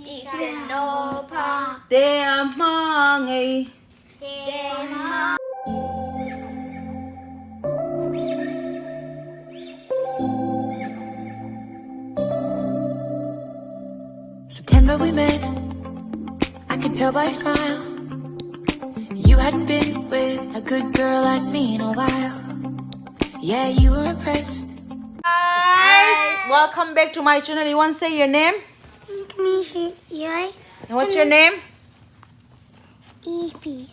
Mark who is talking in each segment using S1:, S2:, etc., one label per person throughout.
S1: Isinopa.
S2: Deamangay.
S3: September we met, I could tell by your smile. You hadn't been with a good girl like me in a while. Yeah, you were impressed.
S2: Guys, welcome back to my channel. You want to say your name? And what's your name?
S1: Evie.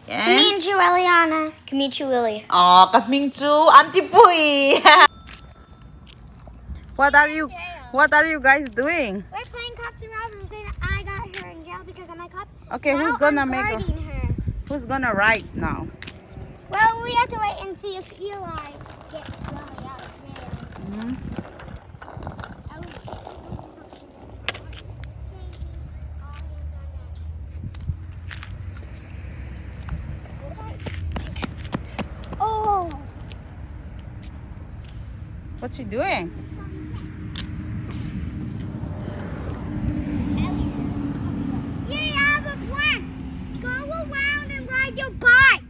S2: Yeah.
S1: Kaminchu Eliana. Kaminchu Lily.
S2: Oh, coming to Auntie Pui. What are you guys doing?
S1: We're playing cops and robbers, and I got her in jail because of my cop.
S2: Okay,
S1: now
S2: who's gonna
S1: I'm
S2: make
S1: guarding her?
S2: Who's gonna write now?
S1: Well, we have to wait and see if Eli gets Lily out of jail. Oh!
S2: What you doing?
S1: Yeah, I have a plan. Go around and ride your bike.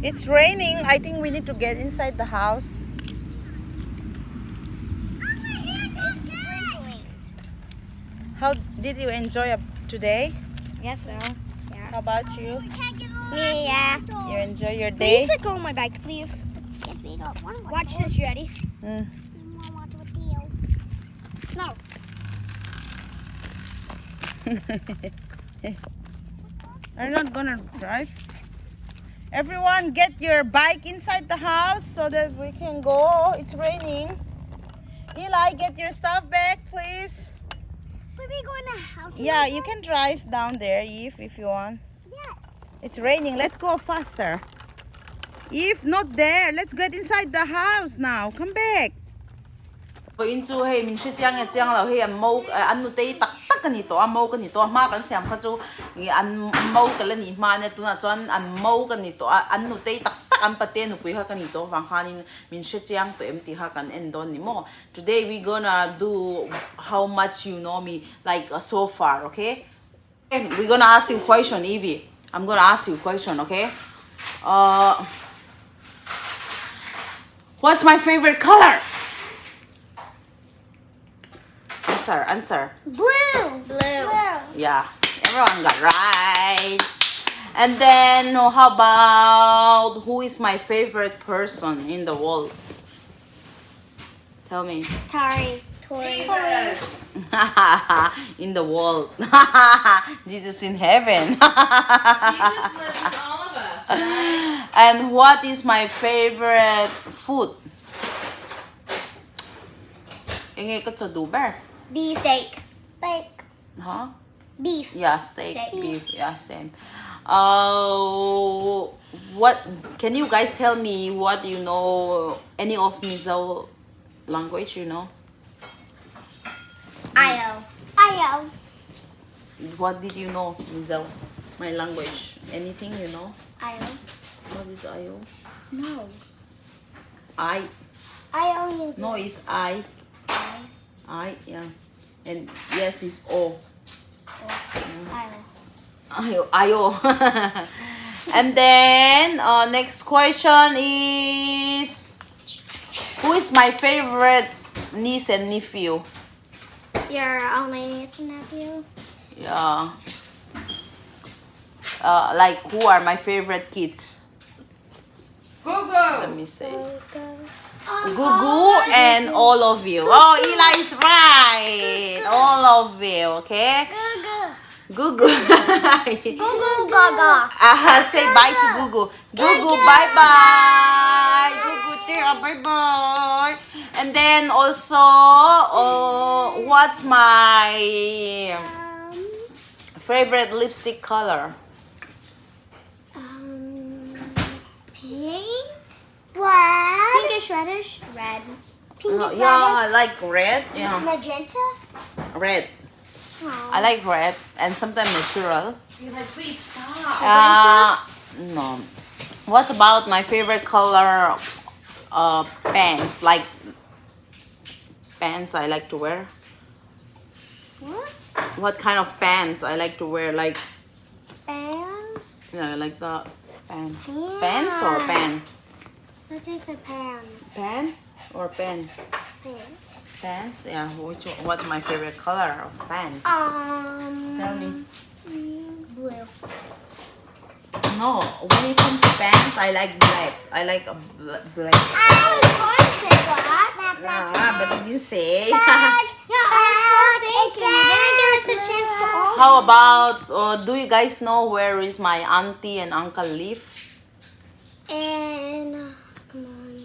S2: It's raining. I think we need to get inside the house. How did you enjoy today?
S1: Yes, sir.
S2: How about you?
S1: Yeah.
S2: You enjoy your day?
S1: Please let go of my bike, please. Watch this, you ready?
S2: Mm.
S1: No.
S2: Are you not gonna drive? Everyone, get your bike inside the house so that we can go. It's raining. Eli, get your stuff back, please.
S1: We're going to house.
S2: Yeah, you can drive down there, Eve, if you want.
S1: Yeah.
S2: It's raining. Let's go faster. Eve, not there. Let's get inside the house now. Come back. Into hey mình sẽ chang là hey mâu ăn nút tây tắc tắc cái này to mâu cái này to mà cái xem cái chỗ ăn mâu cái là này mà này tụi nó chọn ăn mâu cái này to ăn nút tây tắc tắc ăn bát nụ quý ha cái này to vàng hanin mình sẽ chang tụi em thì ha cái end on mo. Today we gonna do how much you know me like so far, okay? And we're gonna ask you a question, Evie. I'm gonna ask you a question, okay? What's my favorite color? Answer.
S1: Blue.
S2: Yeah, everyone got right. And then how about who is my favorite person in the world? Tell me.
S1: Tori.
S4: Jesus.
S2: In the world. Jesus in heaven.
S4: Jesus lives in all of us, right?
S2: And what is my favorite food? Ingay ka sa duber.
S1: Beef steak.
S2: Huh?
S1: Beef.
S2: Yeah, steak,
S1: Steak.
S2: beef, yeah, same. What can you guys tell me what you know any of Mizo language you know?
S1: Io.
S2: What did you know, Mizo? My language. Anything you know?
S1: Io.
S2: What is Ayo?
S1: No.
S2: I.
S1: Io.
S2: No, it's I, yeah. And yes, it's O.
S1: Io.
S2: Ayo. And then next question is who is my favorite niece and nephew?
S1: Your only niece and nephew?
S2: Yeah. Like who are my favorite kids? Let
S4: Google.
S2: me say. Gugu and all of you. Oh, Eli is right. All of you, okay? Gugu.
S1: Google Gaga.
S2: Say bye to Gugu. Gugu, bye bye. Gugu, dear, bye bye. And then also, what's my favorite lipstick color?
S1: Pink. What? Pinkish reddish. Red. Peanut
S2: Yeah, I
S1: butter.
S2: like red. Yeah,
S1: Magenta.
S2: red.
S1: Aw.
S2: I like red and sometimes natural.
S4: You're like, please stop.
S2: No. What about my favorite color? Pants. Like pants I like to wear.
S1: What?
S2: What kind of pants I like to wear? Like
S1: Pants.
S2: yeah, like the pan.
S1: Yeah.
S2: Pants or pan?
S1: That is a pan.
S2: Pan or pants?
S1: Pants.
S2: Pants. Yeah. What's my favorite color of pants? Tell me.
S1: Blue.
S2: No, when it comes to pants, I like black. I like a black.
S1: I was going to say that.
S2: But you didn't say.
S1: Yeah, I was thinking. You didn't give us a chance to all.
S2: How about, do you guys know where is my auntie and uncle live?
S1: And come on.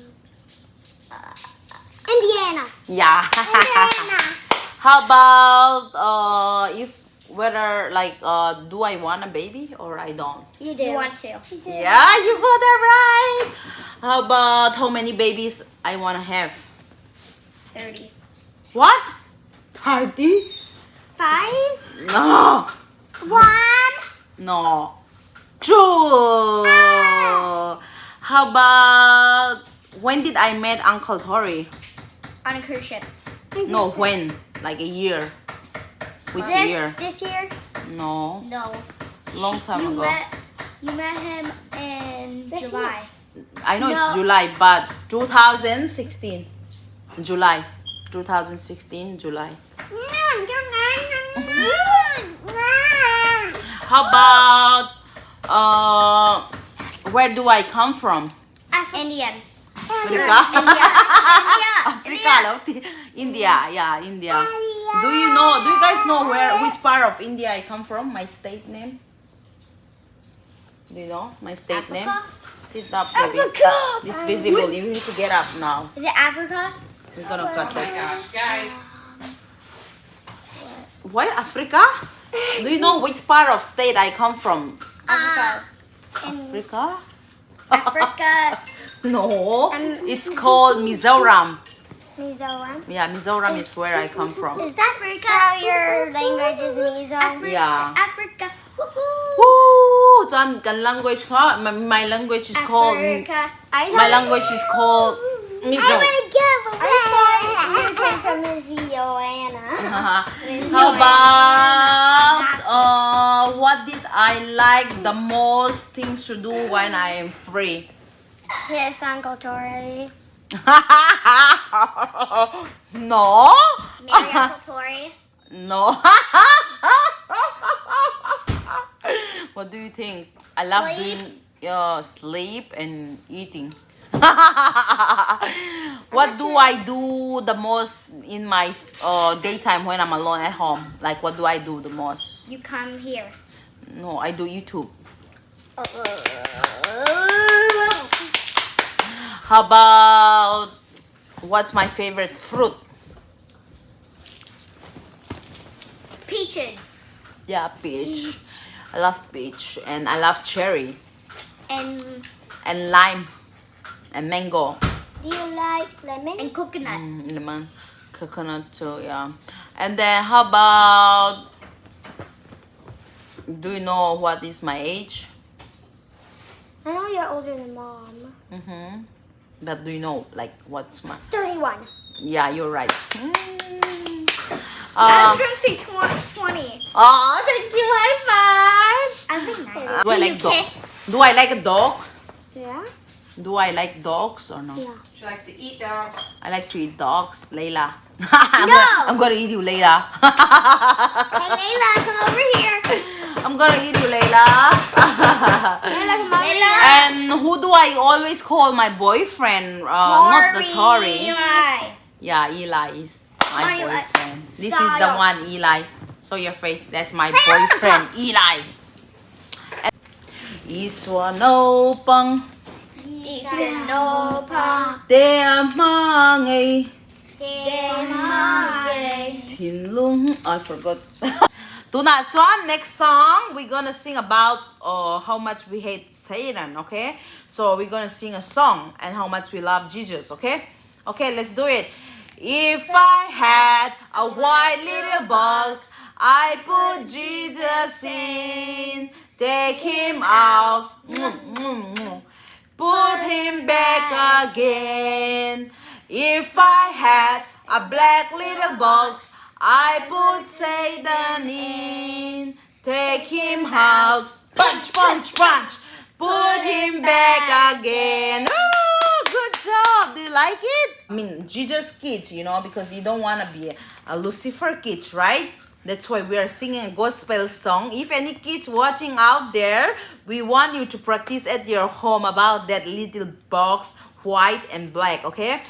S1: Indiana.
S2: Yeah.
S1: Indiana.
S2: How about, whether like, do I want a baby or I don't?
S1: You do. You want to.
S2: Yeah, you got that right. How about how many babies I want to have?
S1: 30.
S2: What? 30?
S1: 5.
S2: No.
S1: 1.
S2: No. True. How about when did I met Uncle Tori?
S1: On a cruise ship.
S2: No, when? Like a year. Which year?
S1: This year?
S2: No.
S1: No.
S2: Long time ago.
S1: You met him in July.
S2: I know
S1: No.
S2: it's July, but 2016. July. 2016, July. How about where do I come from?
S1: Indian.
S2: Africa?
S1: India.
S2: Africa, India. Yeah, India. Do you guys know which part of India I come from? My state name? Do you know my state name? Sit up, baby.
S1: Africa.
S2: It's visible. You need to get up now.
S1: Is it Africa?
S2: We're gonna cut
S4: Oh my
S2: it.
S4: gosh, guys.
S2: Why Africa? Do you know which part of state I come from?
S1: Africa.
S2: Africa?
S1: Africa.
S2: No, it's called Mizoram.
S1: Mizoram.
S2: Yeah, Mizoram is where I come from.
S1: Is that Africa? So your language is Mizo?
S2: Yeah.
S1: Africa.
S2: Woo! John, can language huh? My language is called
S1: Africa.
S2: my language is called Mizo.
S1: I want to give away. I came from Mizoana.
S2: How about what did I like the most things to do when I am free?
S1: Yes, Uncle Tori.
S2: No.
S1: Marry Uncle Tori.
S2: No. What do you think? I love doing sleep and eating. What do I do the most in my daytime when I'm alone at home? Like what do I do the most?
S1: You come here.
S2: No, I do YouTube. How about what's my favorite fruit?
S1: Peaches.
S2: Yeah, peach. I love peach and I love cherry
S1: And
S2: and lime and mango.
S1: do you like lemon? And coconut.
S2: Lemon, coconut too, yeah. And then how about, do you know what is my age?
S1: I know you're older than Mom.
S2: But do you know like what's my?
S1: 31.
S2: Yeah, you're right.
S1: I was going to say 20.
S2: Oh, thank you. High five.
S1: I think 90.
S2: Do I like dogs? Do I like a dog?
S1: Yeah?
S2: Do I like dogs or no?
S1: Yeah.
S4: She likes to eat dogs.
S2: I like to eat dogs, Layla.
S1: No!
S2: I'm gonna eat you, Layla.
S1: Hey, Layla, come over here.
S2: I'm gonna eat you, Layla.
S1: Layla, come over here.
S2: And who do I always call my boyfriend? Not the Tory.
S1: Eli.
S2: Yeah, Eli is my
S1: Eli.
S2: boyfriend. This is the
S1: Style.
S2: one, Eli. Show your face. That's my boyfriend, Eli. Iswano pang
S1: Isinopa.
S2: te mangai
S1: Demage.
S2: Tinlung. I forgot. Tunatuan, next song we're gonna sing about how much we hate Satan, okay? So we're gonna sing a song and how much we love Jesus, okay? Okay, let's do it. If I had a white little box, I put Jesus in. Take him out. Put him back again. If I had a black little box, I put Satan in. Take him out. Punch, punch, punch. Put him back again. Oh, good job. Do you like it? I mean, Jesus kids, you know, because you don't want to be a Lucifer kids, right? That's why we are singing a gospel song. If any kids watching out there, we want you to practice at your home about that little box, white and black, okay?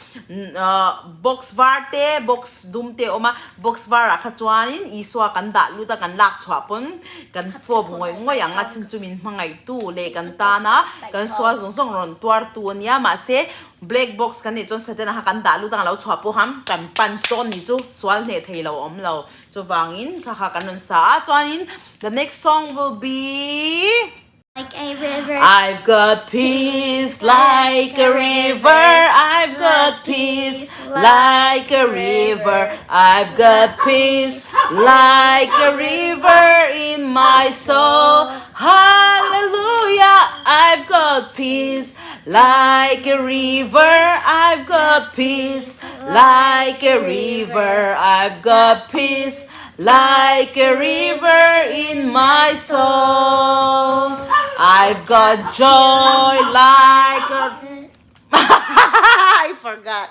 S2: Box varte, box dumte oma, box vara katuanin, iswa kanda luta kan lak chwapon, kan fob ngoy ang atin tumin mangay tu le kantana, kan swa zong ron tuar tu niya ma se black box kan nito sa tena kanda luta lau chwapo ham kan pan son nito swal ne thelo om lau. So vangin kakakanon sa atwanin. The next song will be
S1: Like a river.
S2: I've got peace like a river. I've got peace like a river. I've got peace like a river in my soul. Hallelujah. I've got peace like a river. I've got peace like a river. I've got peace like a river in my soul. I've got joy like a I forgot.